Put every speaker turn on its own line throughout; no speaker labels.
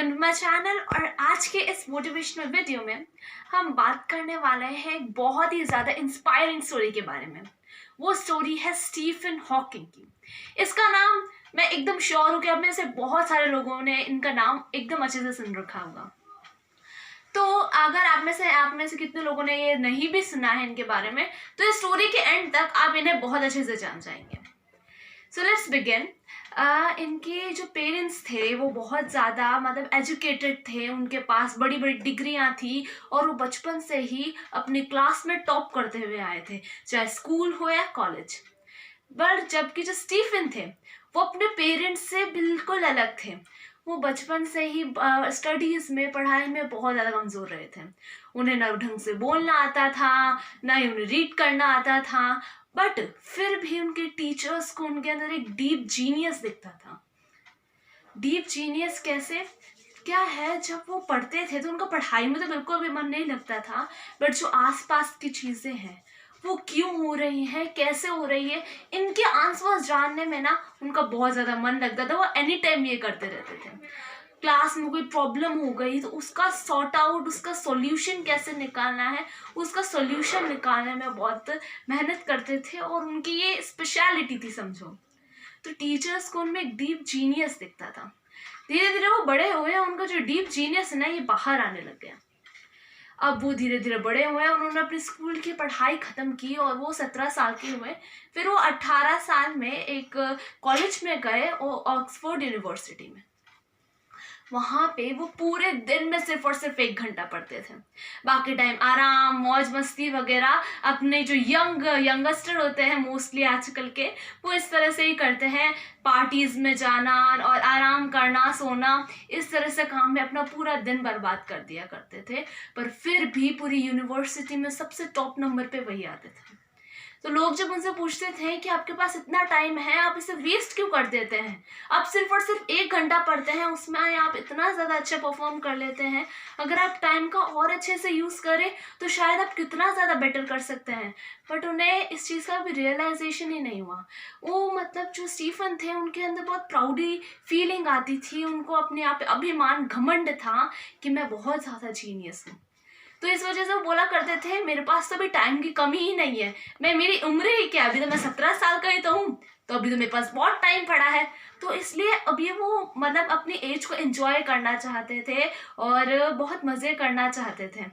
Welcome to my channel. और आज के इस मोटिवेशनल वीडियो में हम बात करने वाले हैं एक बहुत ही ज़्यादा इंस्पायरिंग स्टोरी के बारे में। वो स्टोरी है स्टीफन हॉकिंग की। इसका नाम मैं एकदम श्योर हूँ कि अब में से बहुत सारे लोगों ने इनका नाम एकदम अच्छे से सुन रखा होगा। तो अगर आप में से कितने लोगों ने ये नहीं भी सुना है इनके बारे में, तो इस स्टोरी के एंड तक आप इन्हें बहुत अच्छे से जान जाएंगे। So let's begin. इनके जो पेरेंट्स थे वो बहुत ज़्यादा मतलब एजुकेटेड थे, उनके पास बड़ी बड़ी डिग्रियां थी और वो बचपन से ही अपनी क्लास में टॉप करते हुए आए थे, चाहे स्कूल हो या कॉलेज। बट जबकि जो स्टीफन थे वो अपने पेरेंट्स से बिल्कुल अलग थे। वो बचपन से ही स्टडीज़ में, पढ़ाई में बहुत ज़्यादा कमज़ोर रहे थे। उन्हें ना ढंग से बोलना आता था, ना ही उन्हें रीड करना आता था। बट फिर भी उनके टीचर्स को उनके अंदर एक डीप जीनियस दिखता था। डीप जीनियस कैसे, क्या है, जब वो पढ़ते थे तो उनका पढ़ाई में तो बिल्कुल भी मन नहीं लगता था, बट जो आसपास की चीज़ें हैं वो क्यों हो रही हैं, कैसे हो रही है, इनके आंसर्स जानने में ना उनका बहुत ज़्यादा मन लगता था। वो एनी टाइम ये करते रहते थे। क्लास में कोई प्रॉब्लम हो गई तो उसका सॉर्ट आउट, उसका सॉल्यूशन कैसे निकालना है, उसका सॉल्यूशन निकालने में बहुत मेहनत करते थे और उनकी ये स्पेशलिटी थी समझो। तो टीचर्स को उनमें एक डीप जीनियस दिखता था। धीरे धीरे वो बड़े हुए, उनका जो डीप जीनियस है ना ये बाहर आने लग गया। अब वो धीरे धीरे बड़े हुए, उन्होंने अपनी स्कूल की पढ़ाई ख़त्म की और वो 17 साल के हुए। फिर वो 18 साल में एक कॉलेज में गए, ऑक्सफोर्ड यूनिवर्सिटी में। वहाँ पे वो पूरे दिन में सिर्फ और सिर्फ 1 घंटा पढ़ते थे। बाकी टाइम आराम, मौज मस्ती वगैरह। अपने जो यंगस्टर होते हैं मोस्टली आजकल के, वो इस तरह से ही करते हैं, पार्टीज़ में जाना और आराम करना, सोना, इस तरह से काम में अपना पूरा दिन बर्बाद कर दिया करते थे। पर फिर भी पूरी यूनिवर्सिटी में सबसे टॉप नंबर पे वही आते थे। तो लोग जब उनसे पूछते थे कि आपके पास इतना टाइम है, आप इसे वेस्ट क्यों कर देते हैं, आप सिर्फ और सिर्फ 1 घंटा पढ़ते हैं, उसमें आप इतना ज़्यादा अच्छा परफॉर्म कर लेते हैं, अगर आप टाइम का और अच्छे से यूज़ करें तो शायद आप कितना ज़्यादा बेटर कर सकते हैं। बट उन्हें इस चीज़ का भी रियलाइजेशन ही नहीं हुआ। वो मतलब जो स्टीफन थे उनके अंदर बहुत प्राउडी फीलिंग आती थी, उनको अपने आप पे अभिमान, घमंड था कि मैं बहुत ज़्यादा जीनियस हूँ। तो इस वजह से वो बोला करते थे मेरे पास तो अभी टाइम की कमी ही नहीं है, मेरी उम्र ही क्या, अभी तो मैं 17 साल का ही तो हूँ, तो अभी तो मेरे पास बहुत टाइम पड़ा है। तो इसलिए अभी वो मतलब अपनी एज को एंजॉय करना चाहते थे और बहुत मज़े करना चाहते थे।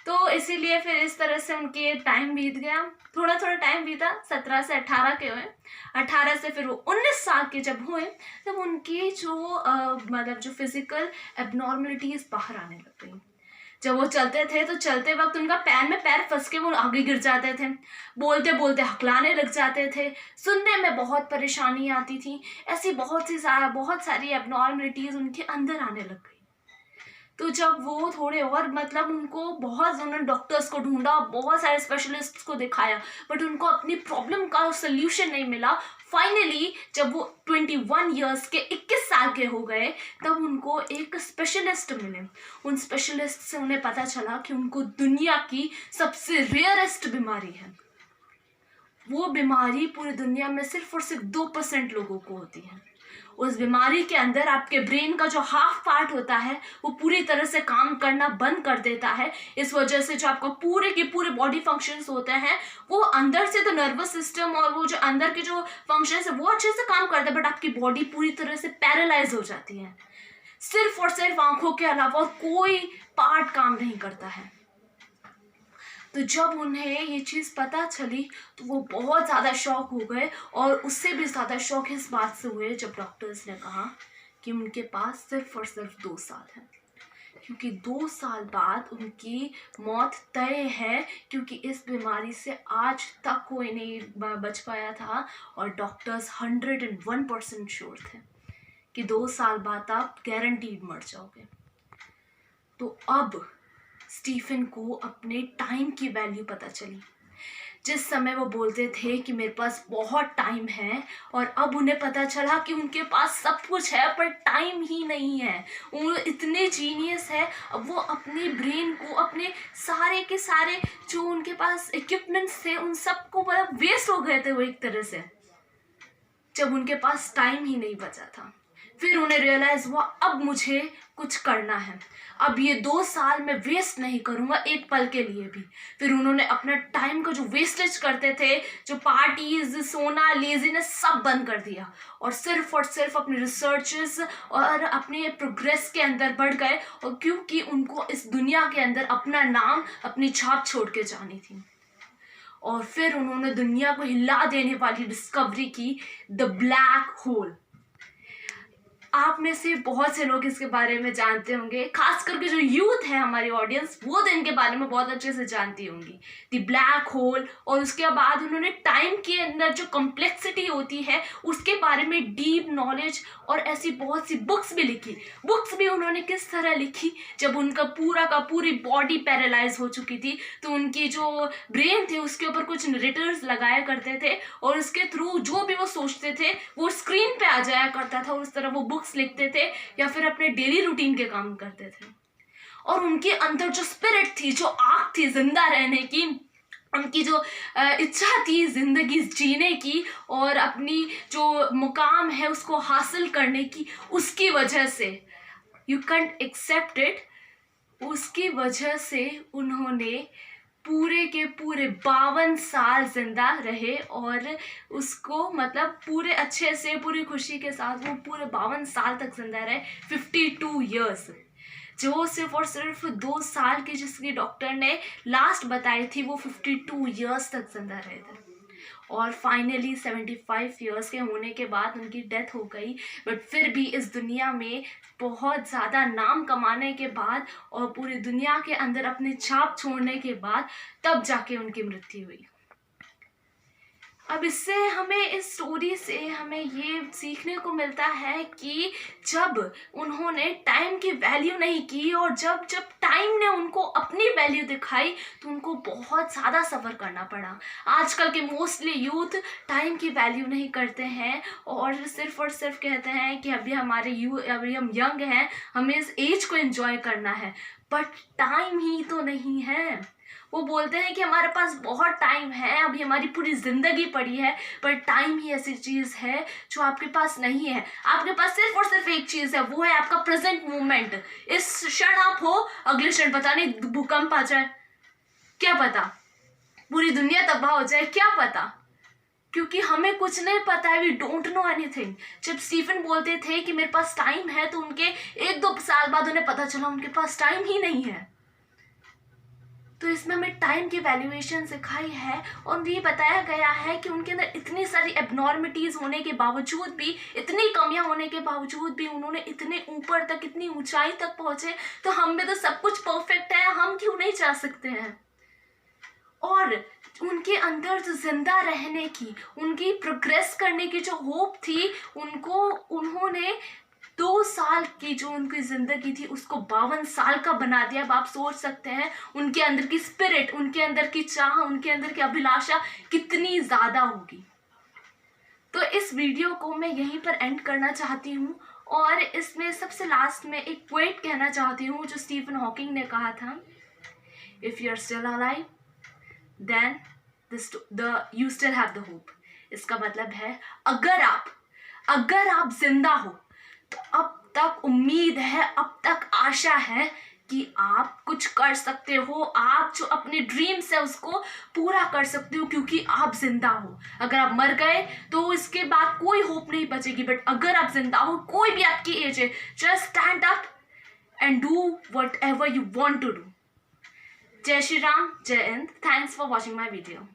तो इसीलिए फिर इस तरह से उनके टाइम बीत गया, थोड़ा थोड़ा टाइम बीता, 17 से 18 के हुए। 18 से फिर वो 19 साल के जब हुए, तब उनकी जो मतलब जो फिजिकल एबनॉर्मलिटीज़ बाहर आने लग गई। जब वो चलते थे तो चलते वक्त उनका पैर में पैर फंस के वो आगे गिर जाते थे, बोलते बोलते हकलाने लग जाते थे, सुनने में बहुत परेशानी आती थी। ऐसी बहुत सारी एबनॉर्मलिटीज़ उनके अंदर आने लग गई। तो जब वो थोड़े और मतलब उन्होंने डॉक्टर्स को ढूंढा, बहुत सारे स्पेशलिस्ट्स को दिखाया, बट उनको अपनी प्रॉब्लम का सोल्यूशन नहीं मिला। फाइनली जब वो 21 ईयर्स के 21 साल के हो गए, तब उनको एक स्पेशलिस्ट मिले। उन स्पेशलिस्ट से उन्हें पता चला कि उनको दुनिया की सबसे रेयरेस्ट बीमारी है। वो बीमारी पूरी दुनिया में सिर्फ और सिर्फ 2% लोगों को होती है। उस बीमारी के अंदर आपके ब्रेन का जो हाफ पार्ट होता है वो पूरी तरह से काम करना बंद कर देता है। इस वजह से जो आपका पूरे के पूरे बॉडी फंक्शंस होते हैं, वो अंदर से तो नर्वस सिस्टम और वो जो अंदर के जो फंक्शंस है वो अच्छे से काम करते हैं, बट आपकी बॉडी पूरी तरह से पैरालाइज हो जाती है। सिर्फ और सिर्फ आंखों के अलावा और कोई पार्ट काम नहीं करता है। तो जब उन्हें ये चीज़ पता चली तो वो बहुत ज़्यादा शॉक हो गए, और उससे भी ज़्यादा शॉक इस बात से हुए जब डॉक्टर्स ने कहा कि उनके पास सिर्फ और सिर्फ 2 साल है, क्योंकि 2 साल बाद उनकी मौत तय है, क्योंकि इस बीमारी से आज तक कोई नहीं बच पाया था। और डॉक्टर्स 101% श्योर थे कि 2 साल बाद आप गारंटीड मर जाओगे। तो अब स्टीफन को अपने टाइम की वैल्यू पता चली। जिस समय वो बोलते थे कि मेरे पास बहुत टाइम है, और अब उन्हें पता चला कि उनके पास सब कुछ है पर टाइम ही नहीं है। वो इतने जीनियस है, अब वो अपने ब्रेन को, अपने सारे के सारे जो उनके पास इक्विपमेंट्स थे उन सब को मतलब वेस्ट हो गए थे वो एक तरह से, जब उनके पास टाइम ही नहीं बचा था। फिर उन्हें रियलाइज हुआ अब मुझे कुछ करना है, अब ये 2 साल मैं वेस्ट नहीं करूँगा एक पल के लिए भी। फिर उन्होंने अपना टाइम का जो वेस्टेज करते थे, जो पार्टीज, सोना, लेजीनेस, सब बंद कर दिया और सिर्फ अपने रिसर्चेस और अपने प्रोग्रेस के अंदर बढ़ गए। और क्योंकि उनको इस दुनिया के अंदर अपना नाम, अपनी छाप छोड़ के जानी थी। और फिर उन्होंने दुनिया को हिला देने वाली डिस्कवरी की, द ब्लैक होल। आप में से बहुत से लोग इसके बारे में जानते होंगे, खास करके जो यूथ है हमारी ऑडियंस, वो तो इनके बारे में बहुत अच्छे से जानती होंगी, द ब्लैक होल। और उसके बाद उन्होंने टाइम के अंदर जो कॉम्प्लेक्सिटी होती है उसके बारे में डीप नॉलेज और ऐसी बहुत सी बुक्स भी लिखी। बुक्स भी उन्होंने किस तरह लिखी, जब उनका पूरा का पूरी बॉडी पैरालाइज हो चुकी थी तो उनकी जो ब्रेन थे उसके ऊपर कुछ नरेटर्स लगाया करते थे और उसके थ्रू जो भी वो सोचते थे वो स्क्रीन पे आ जाया करता था। उस तरह वो बुक्स लिखते थे या फिर अपने डेली रूटीन के काम करते थे। और उनके अंदर जो स्पिरिट थी, जो आग थी जिंदा रहने की, उनकी जो इच्छा थी जिंदगी जीने की और अपनी जो मुकाम है उसको हासिल करने की, उसकी वजह से यू कैंट एक्सेप्ट इट, उसकी वजह से उन्होंने पूरे के पूरे 52 साल जिंदा रहे। और उसको मतलब पूरे अच्छे से, पूरी खुशी के साथ वो पूरे 52 साल तक जिंदा रहे, 52 ईयर्स। जो सिर्फ और सिर्फ 2 साल की जिसकी डॉक्टर ने लास्ट बताई थी, वो 52 ईयर्स तक जिंदा रहे थे। और फाइनली 75 ईयर्स के होने के बाद उनकी डेथ हो गई। बट फिर भी इस दुनिया में बहुत ज़्यादा नाम कमाने के बाद और पूरी दुनिया के अंदर अपनी छाप छोड़ने के बाद तब जाके उनकी मृत्यु हुई। अब इससे हमें, इस स्टोरी से हमें ये सीखने को मिलता है कि जब उन्होंने टाइम की वैल्यू नहीं की और जब टाइम ने उनको अपनी वैल्यू दिखाई तो उनको बहुत ज़्यादा सफ़र करना पड़ा। आजकल के मोस्टली यूथ टाइम की वैल्यू नहीं करते हैं और सिर्फ कहते हैं कि अभी अभी हम यंग हैं, हमें इस एज को एंजॉय करना है। बट टाइम ही तो नहीं है। वो बोलते हैं कि हमारे पास बहुत टाइम है, अभी हमारी पूरी ज़िंदगी पड़ी है, पर टाइम ही ऐसी चीज़ है जो आपके पास नहीं है। आपके पास सिर्फ और सिर्फ एक चीज़ है, वो है आपका प्रेजेंट मोमेंट। इस क्षण आप हो, अगले क्षण पता नहीं भूकंप आ जाए, क्या पता पूरी दुनिया तबाह हो जाए, क्या पता, क्योंकि हमें कुछ नहीं पता है। We don't know anything. जब स्टीफन बोलते थे कि मेरे पास टाइम है तो उनके 1-2 साल बाद उन्हें पता चला उनके पास टाइम ही नहीं है। तो इसमें हमें टाइम की वैल्यूएशन सिखाई है और ये बताया गया है कि उनके अंदर इतनी सारी एबनॉर्मिटीज़ होने के बावजूद भी, इतनी कमियां होने के बावजूद भी उन्होंने इतने ऊपर तक, इतनी ऊंचाई तक पहुंचे। तो हम में तो सब कुछ परफेक्ट है, हम क्यों नहीं जा सकते हैं। और उनके अंदर जो जिंदा रहने की, उनकी प्रोग्रेस करने की जो होप थी, उन्होंने 2 साल की जो उनकी ज़िंदगी थी उसको 52 साल का बना दिया। अब आप सोच सकते हैं उनके अंदर की स्पिरिट, उनके अंदर की चाह, उनके अंदर की अभिलाषा कितनी ज़्यादा होगी। तो इस वीडियो को मैं यहीं पर एंड करना चाहती हूँ और इसमें सबसे लास्ट में एक क्वेट कहना चाहती हूँ जो स्टीफन हॉकिंग ने कहा था, if you are still alive then you still have the hope. इसका मतलब है अगर आप जिंदा हो तो अब तक उम्मीद है, अब तक आशा है कि आप कुछ कर सकते हो, आप जो अपने ड्रीम्स है उसको पूरा कर सकते हो, क्योंकि आप जिंदा हो। अगर आप मर गए तो इसके बाद कोई होप नहीं बचेगी, बट अगर आप जिंदा हो, कोई भी आपकी एज है, just stand up and do whatever you want to do. जय श्री राम, जय Hind. Thanks for watching my video.